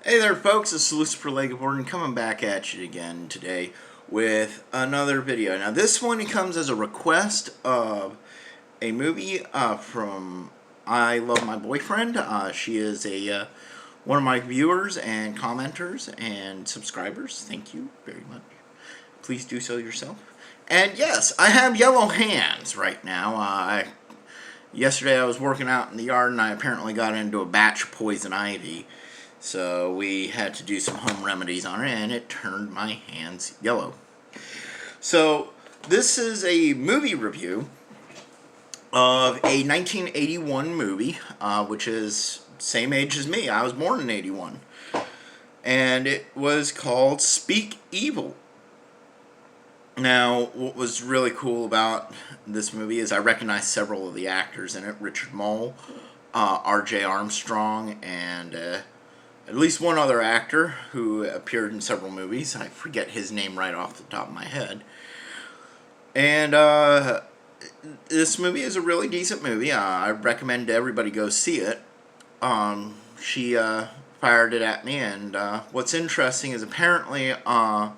Hey there folks, it's Lucifer Legaport coming back at you again today with another video. Now this one comes as a request of a movie from I Love My Boyfriend. She is one of my viewers and commenters and subscribers. Thank you very much. Please do so yourself. And yes, I have yellow hands right now. Yesterday I was working out in the yard and I apparently got into a batch of poison ivy. So we had to do some home remedies on it, and it turned my hands yellow. So this is a movie review of a 1981 movie, which is same age as me. I was born in 81. And it was called Speak-Evil. Now, what was really cool about this movie is I recognized several of the actors in it. Richard Mole, R.J. Armstrong, and at least one other actor who appeared in several movies. I forget his name right off the top of my head. And this movie is a really decent movie. I recommend everybody go see it. She fired it at me, and what's interesting is apparently Anton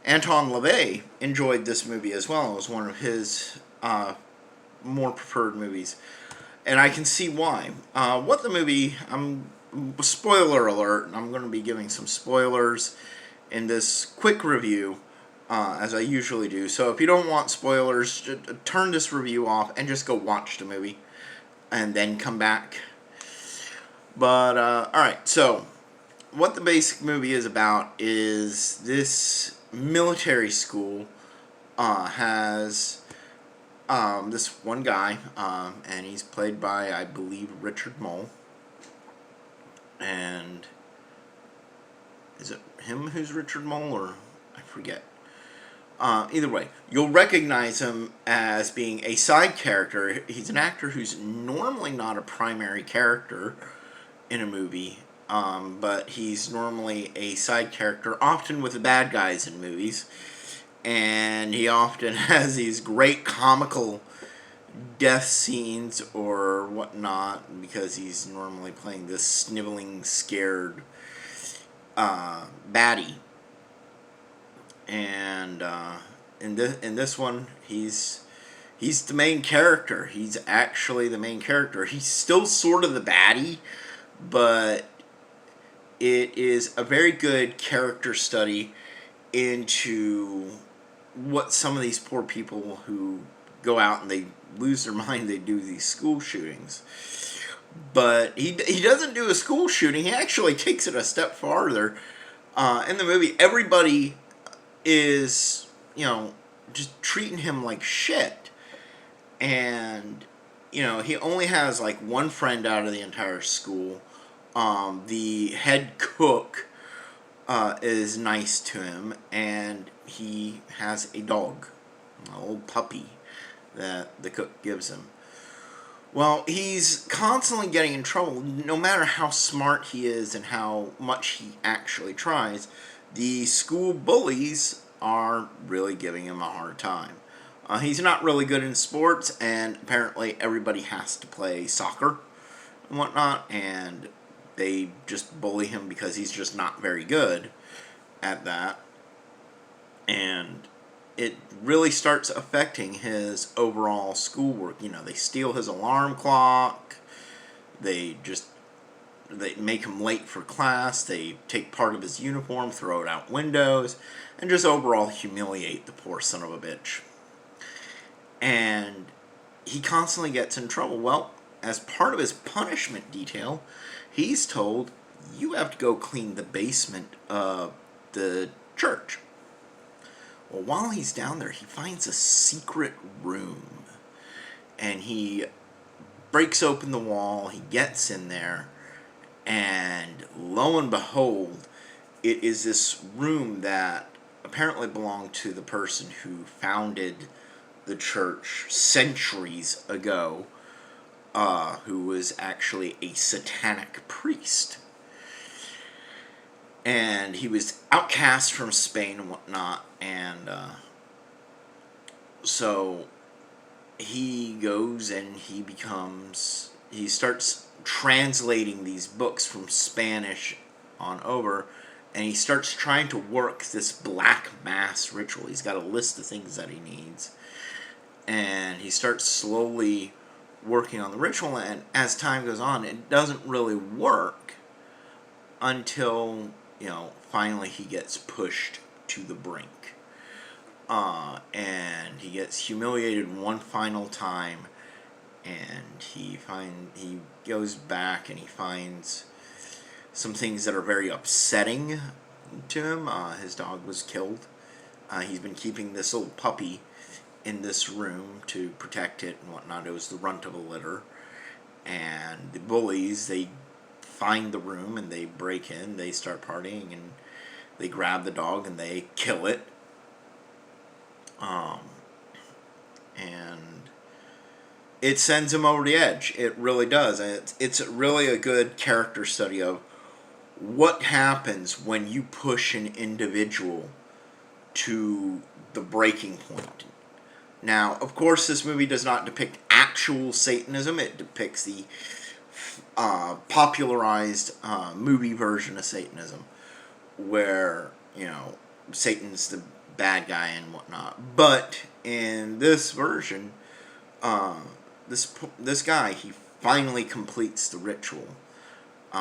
LaVey enjoyed this movie as well. It was one of his more preferred movies. And I can see why. What the movie... spoiler alert, I'm going to be giving some spoilers in this quick review, as I usually do. So if you don't want spoilers, just turn this review off and just go watch the movie and then come back. But, alright, so what the basic movie is about is this military school has this one guy, and he's played by, I believe, Richard Mole. And is it him who's Richard Mole, or I forget. Either way, you'll recognize him as being a side character. He's an actor who's normally not a primary character in a movie, but he's normally a side character, often with the bad guys in movies. And he often has these great comical death scenes or whatnot, because he's normally playing this sniveling, scared baddie. And in this one, he's the main character. He's actually the main character. He's still sort of the baddie, but it is a very good character study into what some of these poor people who go out and they lose their mind, they do these school shootings. But he doesn't do a school shooting. He actually takes it a step farther. In the movie, everybody is, just treating him like shit. And, he only has like one friend out of the entire school. The head cook is nice to him, and he has a dog, an old puppy that the cook gives him. Well, he's constantly getting in trouble. No matter how smart he is and how much he actually tries, the school bullies are really giving him a hard time. He's not really good in sports, and apparently everybody has to play soccer and whatnot, and they just bully him because he's just not very good at that. And it really starts affecting his overall schoolwork. They steal his alarm clock. They make him late for class. They take part of his uniform, throw it out windows, and just overall humiliate the poor son of a bitch. And he constantly gets in trouble. Well, as part of his punishment detail, he's told, you have to go clean the basement of the church. Well, while he's down there, he finds a secret room, and he breaks open the wall, he gets in there, and lo and behold, it is this room that apparently belonged to the person who founded the church centuries ago, who was actually a satanic priest. And he was outcast from Spain and whatnot, and so he goes and he starts translating these books from Spanish on over, and he starts trying to work this black mass ritual. He's got a list of things that he needs, and he starts slowly working on the ritual, and as time goes on, it doesn't really work until, finally he gets pushed to the brink. And he gets humiliated one final time, and he goes back and he finds some things that are very upsetting to him. His dog was killed. He's been keeping this little puppy in this room to protect it and whatnot. It was the runt of a litter. And the bullies, they find the room and they break in. They start partying and they grab the dog and they kill it. And it sends him over the edge. It really does. And it's really a good character study of what happens when you push an individual to the breaking point. Now, of course, this movie does not depict actual Satanism. It depicts the popularized movie version of Satanism, where, Satan's the bad guy and whatnot. But in this version, this guy, he finally completes the ritual.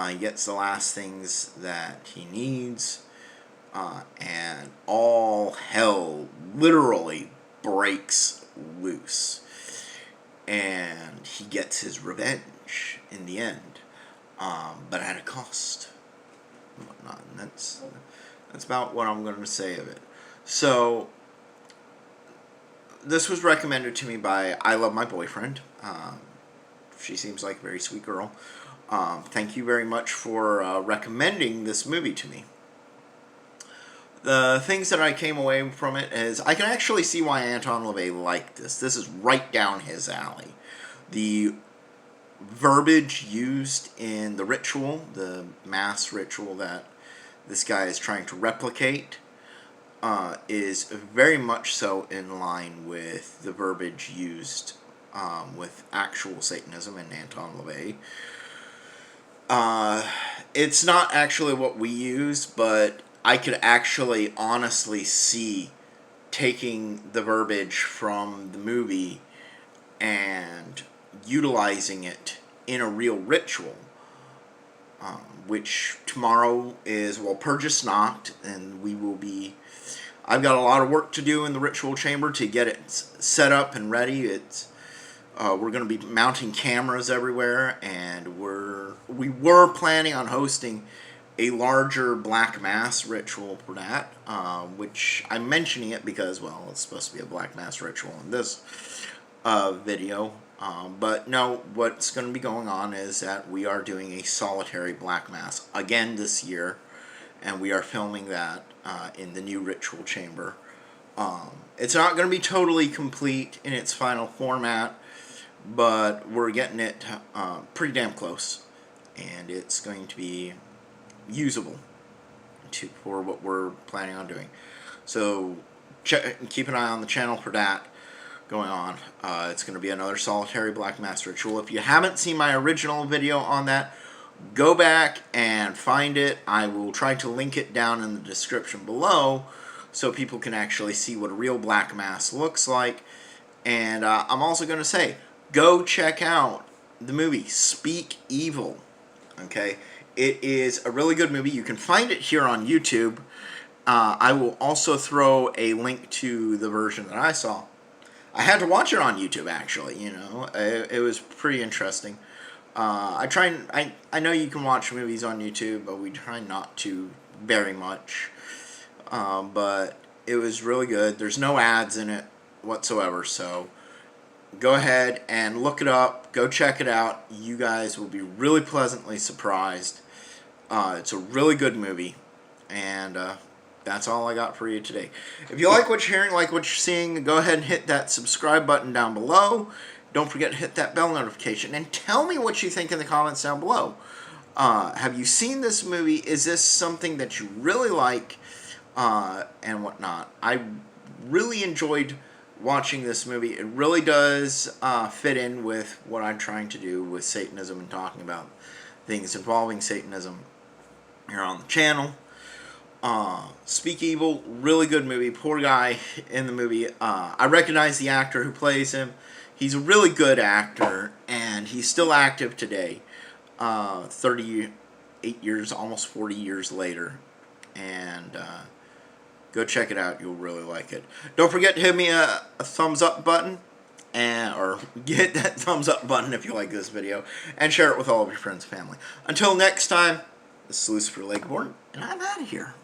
He gets the last things that he needs, and all hell literally breaks loose, and he gets his revenge in the end, but at a cost and whatnot. And that's about what I'm going to say of it. So this was recommended to me by I Love My Boyfriend. She seems like a very sweet girl. Thank you very much for recommending this movie to me. The things that I came away from it is I can actually see why Anton LaVey liked this. This is right down his alley. The verbiage used in the ritual, the mass ritual that this guy is trying to replicate, is very much so in line with the verbiage used with actual Satanism and Anton LaVey. It's not actually what we use, but I could actually honestly see taking the verbiage from the movie and utilizing it in a real ritual, which tomorrow is, Purges Nacht, and I've got a lot of work to do in the ritual chamber to get it set up and ready. We're going to be mounting cameras everywhere, and we were planning on hosting a larger Black Mass ritual for that, which I'm mentioning it because, it's supposed to be a Black Mass ritual in this video. But no, what's going to be going on is that we are doing a solitary Black Mass again this year, and we are filming that in the new ritual chamber. It's not going to be totally complete in its final format, but we're getting it pretty damn close, and it's going to be usable for what we're planning on doing. So keep an eye on the channel for that going on. It's going to be another solitary Black Mass ritual. If you haven't seen my original video on that, go back and find it. I will try to link it down in the description below so people can actually see what a real Black Mass looks like. And I'm also going to say, go check out the movie Speakevil. Okay? It is a really good movie. You can find it here on YouTube. I will also throw a link to the version that I saw. I had to watch it on YouTube, actually. It was pretty interesting. I know you can watch movies on YouTube, but we try not to very much. But it was really good. There's no ads in it whatsoever, so go ahead and look it up. Go check it out. You guys will be really pleasantly surprised. It's a really good movie, and that's all I got for you today. If you like what you're hearing, like what you're seeing, go ahead and hit that subscribe button down below. Don't forget to hit that bell notification, and tell me what you think in the comments down below. Have you seen this movie? Is this something that you really like, and whatnot? I really enjoyed watching this movie. It really does fit in with what I'm trying to do with Satanism and talking about things involving Satanism. here on the channel. Speevil, really good movie. Poor guy in the movie. I recognize the actor who plays him. He's a really good actor, and he's still active today. 38 years, almost 40 years later. And go check it out. You'll really like it. Don't forget to hit me a thumbs up button. Or get that thumbs up button if you like this video. And share it with all of your friends and family. Until next time, this is Lucifer Lakeborn, and I'm out of here.